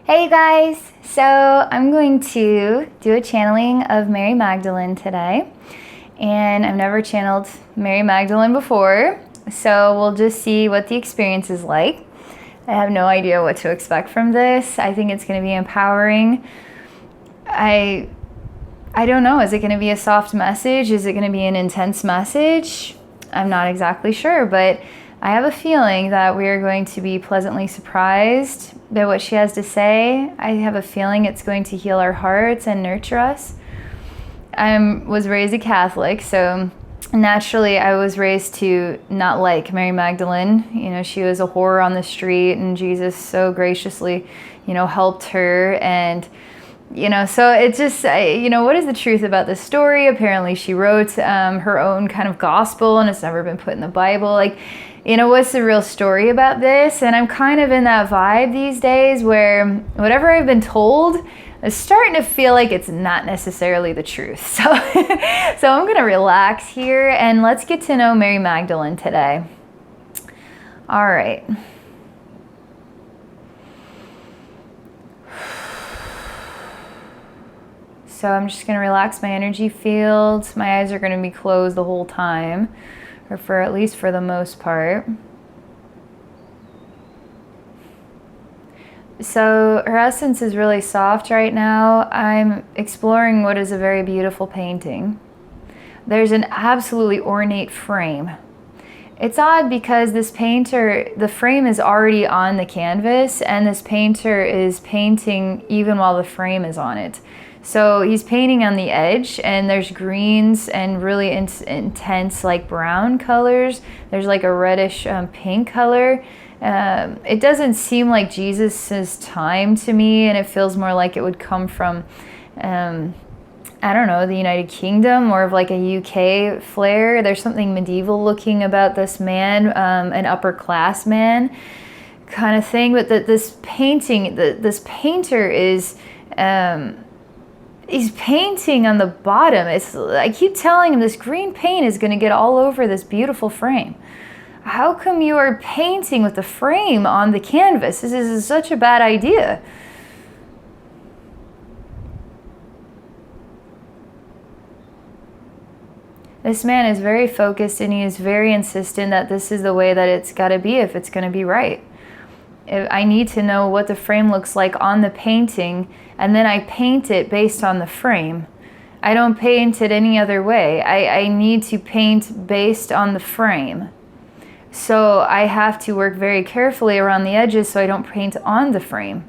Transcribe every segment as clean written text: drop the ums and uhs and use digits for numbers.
Hey guys! So I'm going to do a channeling of Mary Magdalene today. And I've never channeled Mary Magdalene before, so we'll just see what the experience is like. I have no idea what to expect from this. I think it's going to be empowering. I don't know. Is it going to be a soft message? Is it going to be an intense message? I'm not exactly sure, but I have a feeling that we are going to be pleasantly surprised by what she has to say. I have a feeling it's going to heal our hearts and nurture us. I was raised a Catholic, so naturally I was raised to not like Mary Magdalene. You know, she was a whore on the street, and Jesus so graciously, helped her. And so it's just, what is the truth about this story? Apparently she wrote her own kind of gospel, and it's never been put in the Bible. What's the real story about this? And I'm kind of in that vibe these days where whatever I've been told is starting to feel like it's not necessarily the truth. So I'm going to relax here and let's get to know Mary Magdalene today. All right. So I'm just going to relax my energy fields. My eyes are going to be closed the whole time, or for at least for the most part. So her essence is really soft right now. I'm exploring what is a very beautiful painting. There's an absolutely ornate frame. It's odd because this painter, the frame is already on the canvas, and this painter is painting even while the frame is on it. So he's painting on the edge, and there's greens and really intense like brown colors. There's like a reddish pink color. It doesn't seem like Jesus's time to me, and it feels more like it would come from, I don't know, the United Kingdom, more of like a UK flair. There's something medieval looking about this man, an upper class man kind of thing. But this painting, this painter is... he's painting on the bottom. I keep telling him this green paint is going to get all over this beautiful frame. How come you are painting with the frame on the canvas? This is such a bad idea. This man is very focused, and he is very insistent that this is the way that it's got to be if it's going to be right. I need to know what the frame looks like on the painting, and then I paint it based on the frame. I don't paint it any other way. I need to paint based on the frame. So I have to work very carefully around the edges so I don't paint on the frame.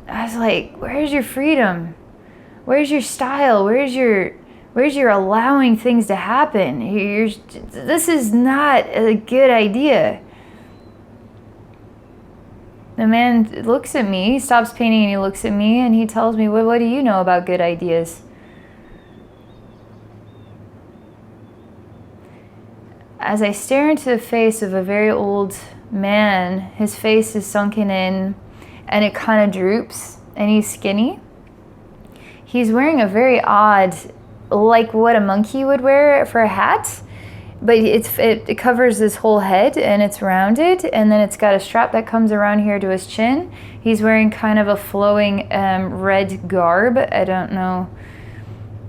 I was like, where's your freedom? Where's your style? Where's your allowing things to happen? This is not a good idea. The man looks at me, he stops painting and he looks at me and he tells me, what do you know about good ideas? As I stare into the face of a very old man, his face is sunken in and it kind of droops, and he's skinny. He's wearing a very odd, like what a monkey would wear for a hat. But it covers his whole head, and it's rounded, and then it's got a strap that comes around here to his chin. He's wearing kind of a flowing red garb. I don't know.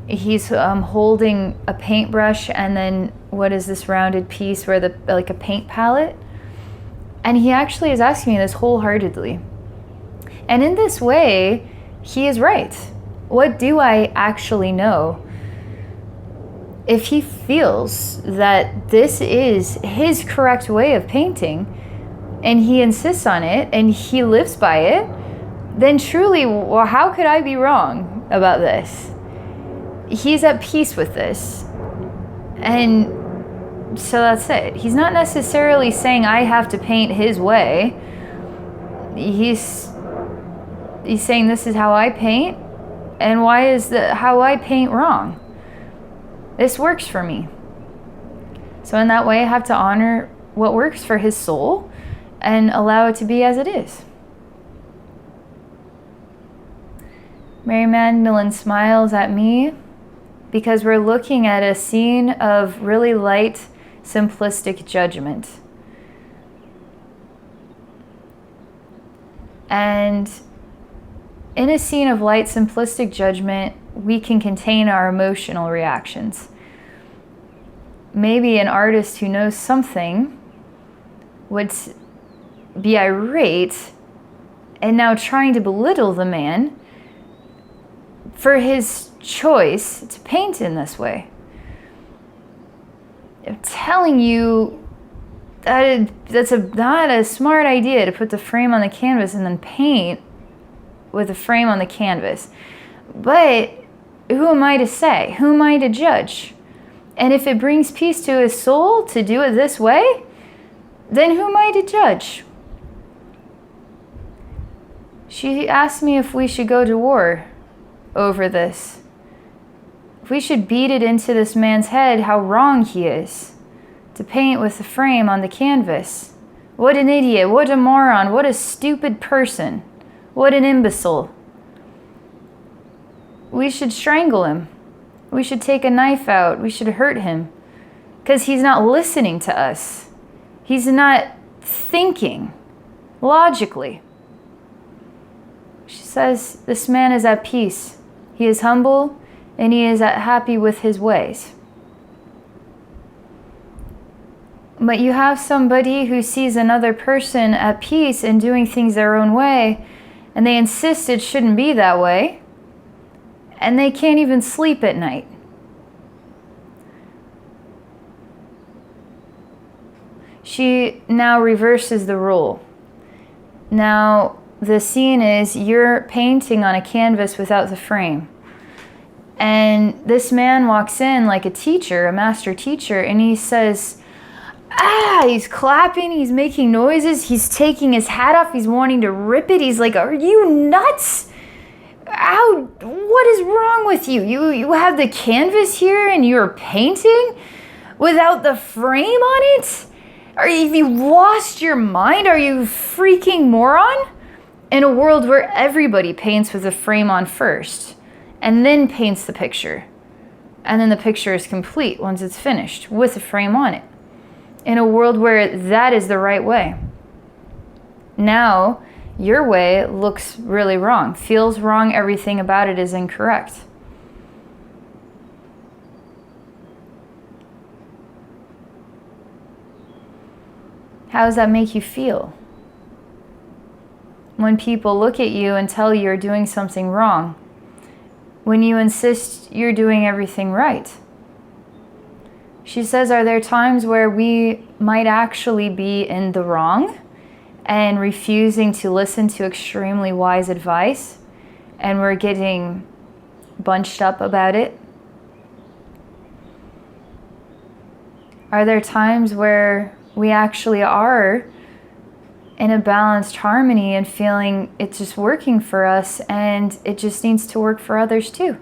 He's holding a paintbrush, and then what is this rounded piece where like a paint palette? And he actually is asking me this wholeheartedly. And in this way, he is right. What do I actually know? If he feels that this is his correct way of painting, and he insists on it, and he lives by it, then truly, well, how could I be wrong about this? He's at peace with this. And so that's it. He's not necessarily saying I have to paint his way. He's saying this is how I paint, and why is how I paint wrong? This works for me. So in that way, I have to honor what works for his soul and allow it to be as it is. Mary Magdalene smiles at me because we're looking at a scene of really light, simplistic judgment. And in a scene of light, simplistic judgment, we can contain our emotional reactions. Maybe an artist who knows something would be irate and now trying to belittle the man for his choice to paint in this way. I'm telling you that that's not a smart idea to put the frame on the canvas and then paint with the frame on the canvas. But who am I to say? Who am I to judge? And if it brings peace to his soul to do it this way, then who am I to judge? She asked me if we should go to war over this. If we should beat it into this man's head how wrong he is to paint with the frame on the canvas. What an idiot, what a moron, what a stupid person, what an imbecile. We should strangle him. We should take a knife out. We should hurt him because he's not listening to us. He's not thinking logically. She says, this man is at peace. He is humble and he is happy with his ways. But you have somebody who sees another person at peace and doing things their own way, and they insist it shouldn't be that way, and they can't even sleep at night. She now reverses the rule. Now, the scene is you're painting on a canvas without the frame. And this man walks in like a teacher, a master teacher, and he says, he's clapping, he's making noises, he's taking his hat off, he's wanting to rip it. He's like, are you nuts? What is wrong with you? You have the canvas here and you're painting without the frame on it? Have you lost your mind? Are you freaking moron? In a world where everybody paints with a frame on first and then paints the picture. And then the picture is complete once it's finished with a frame on it. In a world where that is the right way. Now, your way looks really wrong, feels wrong, everything about it is incorrect. How does that make you feel? When people look at you and tell you you're doing something wrong, when you insist you're doing everything right. She says, are there times where we might actually be in the wrong and refusing to listen to extremely wise advice, and we're getting bunched up about it? Are there times where we actually are in a balanced harmony and feeling it's just working for us and it just needs to work for others too?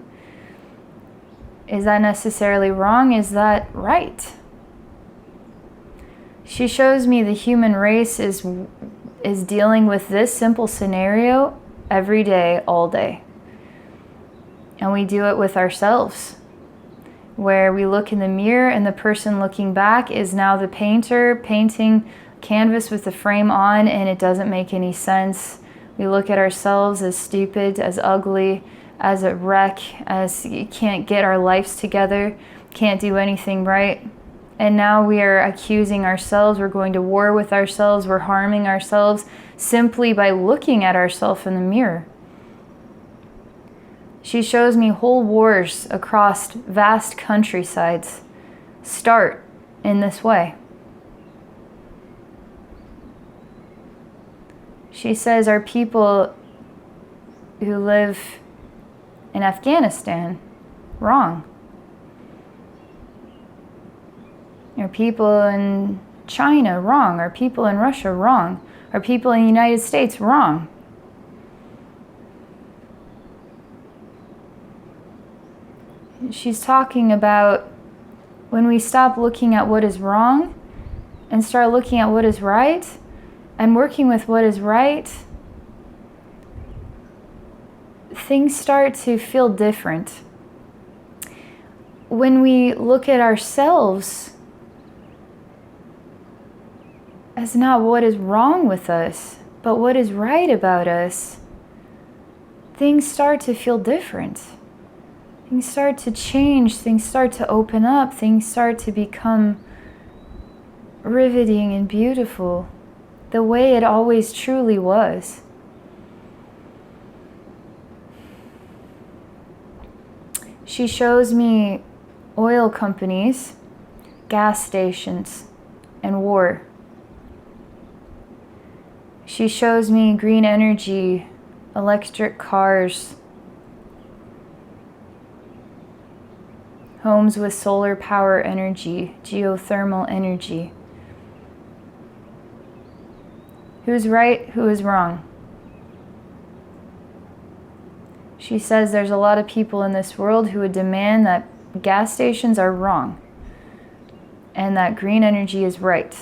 Is that necessarily wrong? Is that right? She shows me the human race is dealing with this simple scenario every day, all day. And we do it with ourselves, where we look in the mirror and the person looking back is now the painter painting canvas with the frame on, and it doesn't make any sense. We look at ourselves as stupid, as ugly, as a wreck, as you can't get our lives together, can't do anything right. And now we are accusing ourselves, we're going to war with ourselves, we're harming ourselves simply by looking at ourselves in the mirror. She shows me whole wars across vast countrysides start in this way. She says, are people who live in Afghanistan wrong? Are people in China wrong? Are people in Russia wrong? Are people in the United States wrong? She's talking about when we stop looking at what is wrong and start looking at what is right and working with what is right, things start to feel different. When we look at ourselves as not what is wrong with us, But what is right about us, things start to feel different. Things start to change, things start to open up, things start to become riveting and beautiful, the way it always truly was. She shows me oil companies, gas stations, and war. She shows me green energy, electric cars, homes with solar power energy, geothermal energy. Who's right? Who is wrong? She says there's a lot of people in this world who would demand that gas stations are wrong and that green energy is right.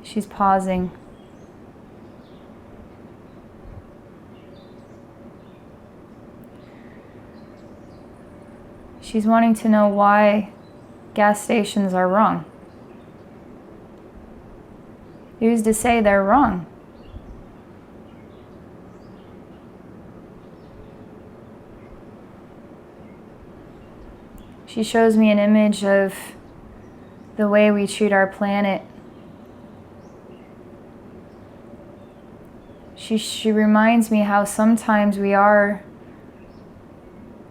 She's pausing. She's wanting to know why gas stations are wrong. Who's to say they're wrong? She shows me an image of the way we treat our planet. She reminds me how sometimes we are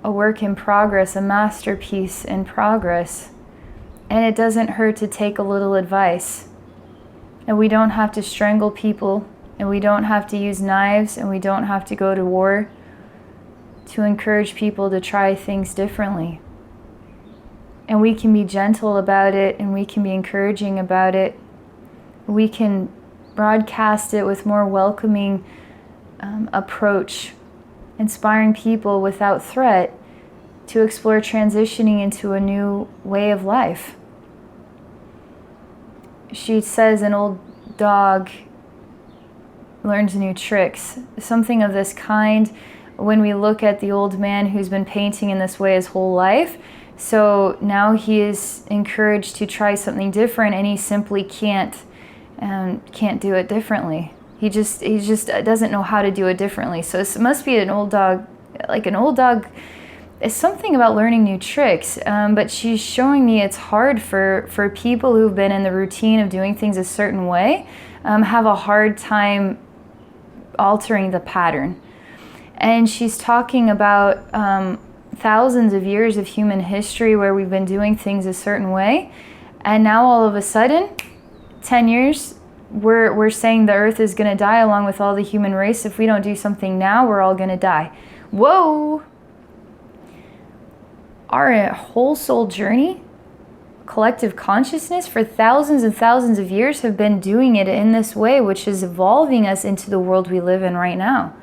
a work in progress, a masterpiece in progress, and it doesn't hurt to take a little advice. And we don't have to strangle people, and we don't have to use knives, and we don't have to go to war to encourage people to try things differently. And we can be gentle about it, and we can be encouraging about it. We can broadcast it with more welcoming approach, inspiring people without threat to explore transitioning into a new way of life. She says an old dog learns new tricks. Something of this kind when we look at the old man who's been painting in this way his whole life. So now he is encouraged to try something different, and he simply can't do it differently. He just doesn't know how to do it differently. So it must be an old dog, like an old dog. It's something about learning new tricks, but she's showing me it's hard for people who've been in the routine of doing things a certain way, have a hard time altering the pattern. And she's talking about thousands of years of human history where we've been doing things a certain way, and now all of a sudden, 10 years, we're saying the earth is going to die along with all the human race. If we don't do something now, we're all going to die. Whoa! Our whole soul journey, collective consciousness, for thousands and thousands of years have been doing it in this way, which is evolving us into the world we live in right now.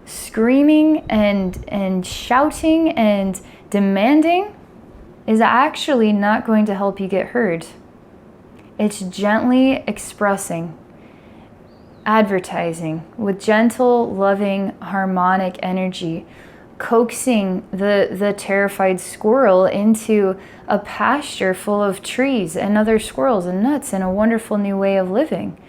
Screaming and shouting and demanding is actually not going to help you get heard. It's gently expressing, advertising with gentle, loving, harmonic energy, coaxing the terrified squirrel into a pasture full of trees and other squirrels and nuts and a wonderful new way of living.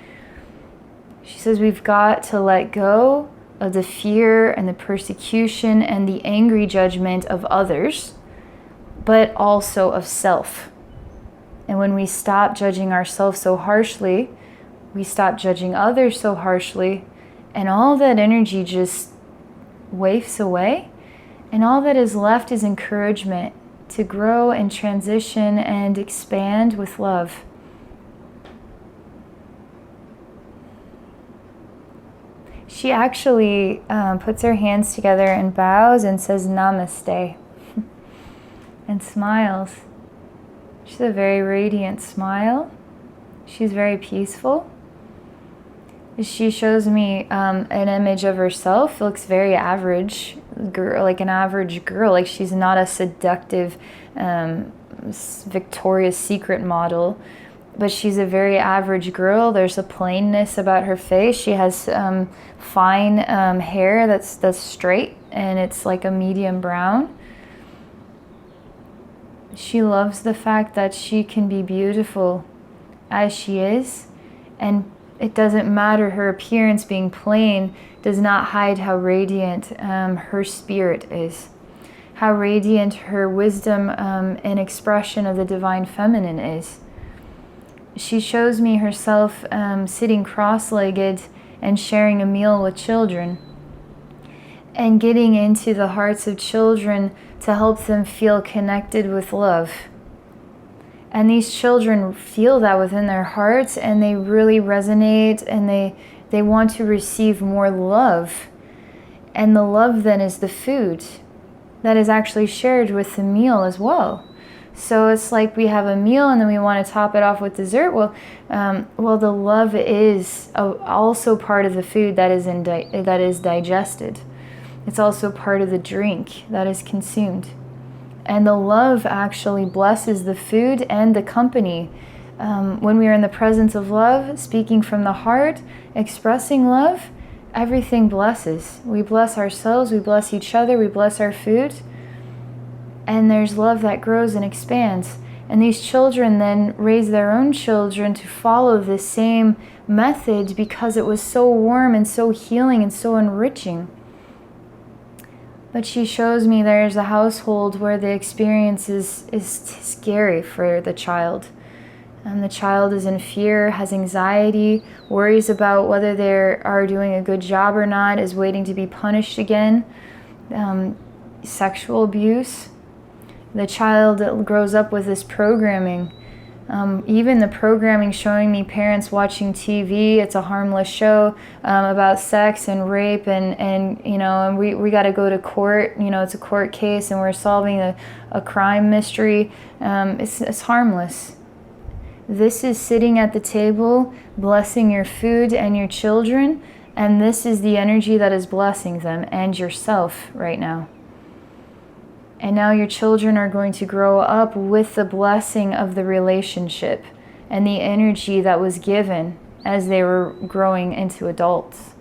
She says we've got to let go of the fear and the persecution and the angry judgment of others, but also of self. And when we stop judging ourselves so harshly, we stop judging others so harshly, and all that energy just wafts away, and all that is left is encouragement to grow and transition and expand with love. She actually puts her hands together and bows and says namaste and smiles. She's a very radiant smile. She's very peaceful. She shows me an image of herself. Looks very average, girl, like an average girl. Like she's not a seductive Victoria's Secret model, but she's a very average girl. There's a plainness about her face. She has fine hair that's straight, and it's like a medium brown. She loves the fact that she can be beautiful as she is, and it doesn't matter, her appearance being plain does not hide how radiant her spirit is, how radiant her wisdom and expression of the divine feminine is. She shows me herself sitting cross-legged and sharing a meal with children, and getting into the hearts of children to help them feel connected with love. And these children feel that within their hearts, and they really resonate, and they want to receive more love. And the love then is the food that is actually shared with the meal as well. So it's like we have a meal and then we want to top it off with dessert. Well, the love is also part of the food that is digested. It's also part of the drink that is consumed. And the love actually blesses the food and the company. When we are in the presence of love, speaking from the heart, expressing love, everything blesses. We bless ourselves, we bless each other, we bless our food. And there's love that grows and expands. And these children then raise their own children to follow the same method because it was so warm and so healing and so enriching. But she shows me there's a household where the experience is scary for the child. And the child is in fear, has anxiety, worries about whether they are doing a good job or not, is waiting to be punished again. Sexual abuse. The child grows up with this programming. Even the programming showing me parents watching TV, it's a harmless show about sex and rape and we got to go to court, it's a court case and we're solving a crime mystery. It's harmless. This is sitting at the table, blessing your food and your children, and this is the energy that is blessing them and yourself right now. And now your children are going to grow up with the blessing of the relationship and the energy that was given as they were growing into adults.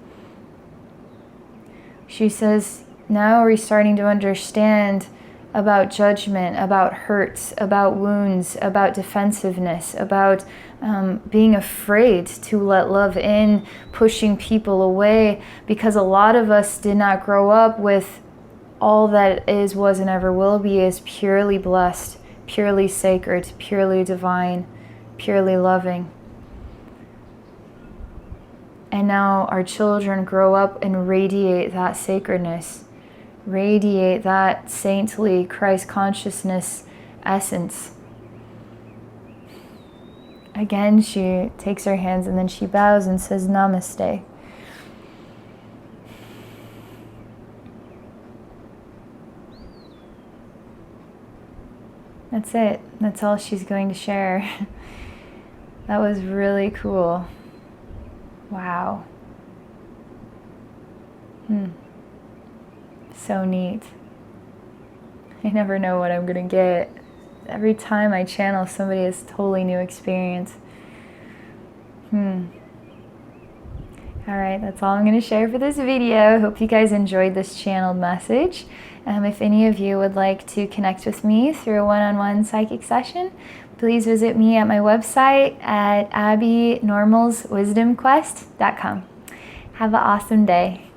She says, now we're starting to understand about judgment, about hurts, about wounds, about defensiveness, about being afraid to let love in, pushing people away, because a lot of us did not grow up with all that is, was, and ever will be is purely blessed, purely sacred, purely divine, purely loving. And now our children grow up and radiate that sacredness, radiate that saintly Christ consciousness essence. Again, she takes her hands and then she bows and says, Namaste. That's it. That's all she's going to share. That was really cool. Wow. So neat. I never know what I'm going to get. Every time I channel somebody, it's a totally new experience. Alright, that's all I'm going to share for this video. I hope you guys enjoyed this channeled message. If any of you would like to connect with me through a one-on-one psychic session, please visit me at my website at abbynormalswisdomquest.com. Have an awesome day.